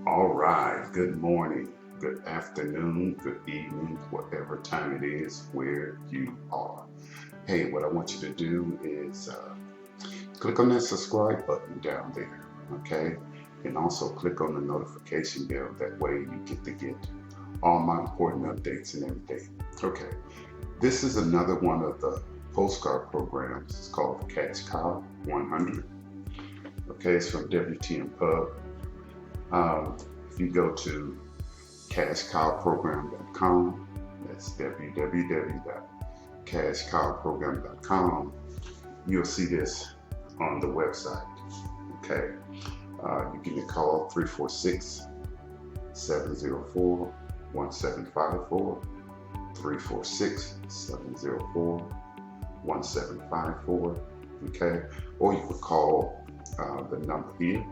All right, good morning, good afternoon, good evening, whatever time it is where you are. Hey, what I want you to do is click on that subscribe button down there, okay? And also click on the notification bell. That way you get all my important updates and everything. Okay, this is another one of the postcard programs. It's called Cash Cow 100. Okay, it's from WTM Pub. If you go to cashcowprogram.com, that's www.cashcowprogram.com, you'll see this on the website. Okay, you give me a call 346-704-1754, 346-704-1754. Okay, or you could call the number here,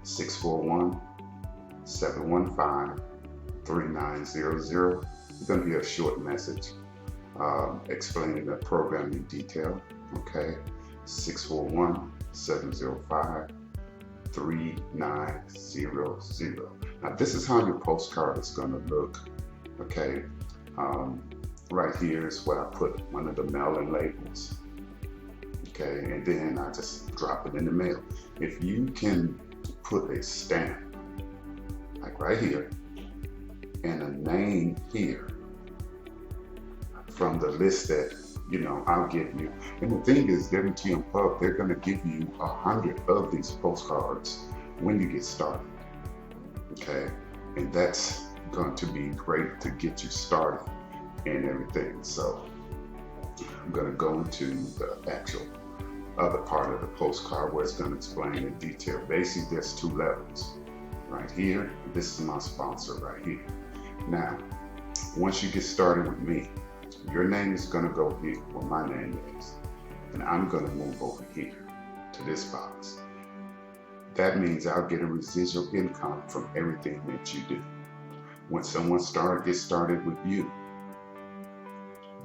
641-715-3900. It's going to be a short message explaining the program in detail. Okay, 641-705-3900. Now this is how your postcard is going to look. Okay, right here is what I put one of the mailing labels. Okay, and then I just drop it in the mail. If you can put a stamp, like right here, and a name here from the list that I'll give you. And the thing is, WTM Pub, they're going to give you 100 of these postcards when you get started. Okay, and that's going to be great to get you started and everything. So I'm going to go into the actual other part of the postcard where it's going to explain in detail. Basically, there's two levels. Right here, this is my sponsor right here. Now, once you get started with me, your name is going to go here where my name is, and I'm going to move over here to this box. That means I'll get a residual income from everything that you do. When someone gets started with you,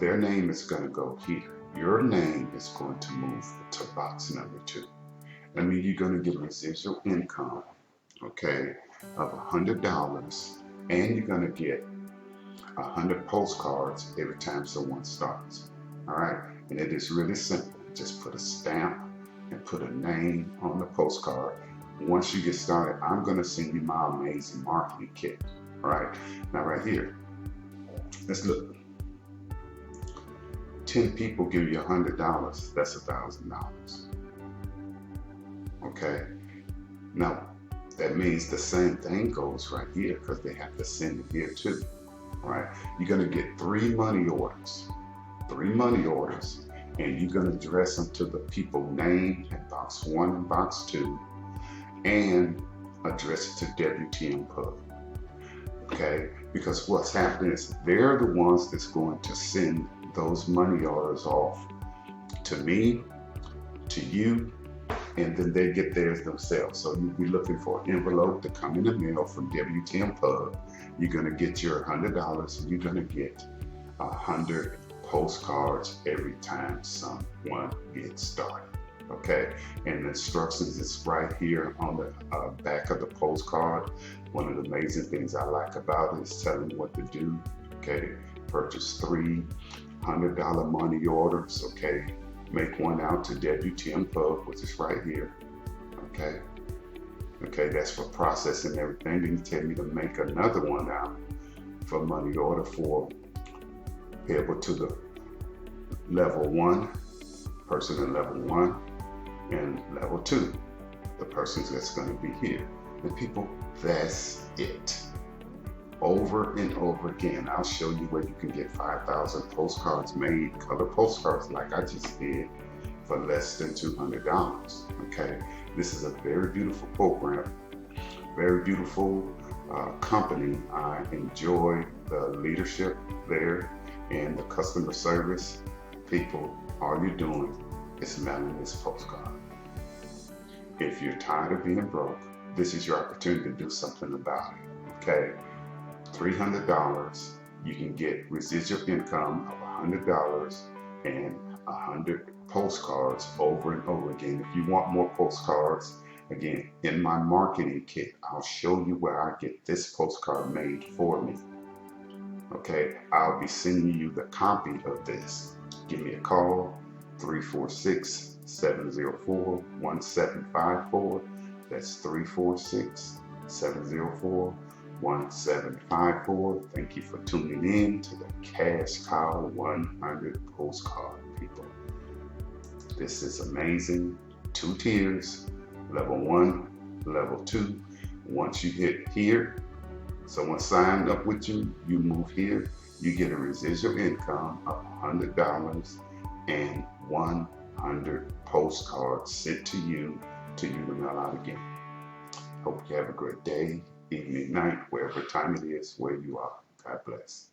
their name is going to go here. Your name is going to move to box number 2. That means you're going to get residual income, okay, of $100, and you're going to get 100 postcards every time someone starts. All right, and it is really simple. Just put a stamp and put a name on the postcard. Once you get started, I'm going to send you my amazing marketing kit. All right, now right here, let's look. 10 people give you $100, that's $1,000. Okay, now that means the same thing goes right here because they have to send it here too. Right, you're going to get 3 money orders, and you're going to address them to the people named in box 1 and box 2, and address it to WTM Pub. Okay, because what's happening is they're the ones that's going to send those money orders off to me, to you, and then they get theirs themselves. So you'll be looking for an envelope to come in the mail from WTM Pub. You're going to get your $100, and you're going to get 100 postcards every time someone gets started. Okay, and the instructions is right here on the back of the postcard. One of the amazing things I like about it is telling you what to do. Okay, purchase 3 $100 money orders. Okay, make one out to WTM Pub, which is right here. Okay, that's for processing everything. Then you tell me to make another one out for money order for payable to the level 1 person in level 1, and level 2, the person that's going to be here. And people, that's it. Over and over again, I'll show you where you can get 5,000 postcards made, color postcards like I just did, for less than $200. Okay, this is a very beautiful program, very beautiful company. I enjoy the leadership there and the customer service. People, all you're doing is mailing this postcard. If you're tired of being broke, this is your opportunity to do something about it. Okay, $300, you can get residual income of $100 and 100 postcards over and over again. If you want more postcards, Again, in my marketing kit, I'll show you where I get this postcard made for me. Okay, I'll be sending you the copy of this. Give me a call, 346-704-1754. That's 346-704-1754. Thank you for tuning in to the Cash Cow 100 Postcard, people. This is amazing. 2 tiers, level 1, level 2. Once you hit here, someone signed up with you, you move here, you get a residual income of $100 and 100 postcards sent to you to mail out again. Hope you have a great day, evening, night, wherever time it is, where you are. God bless.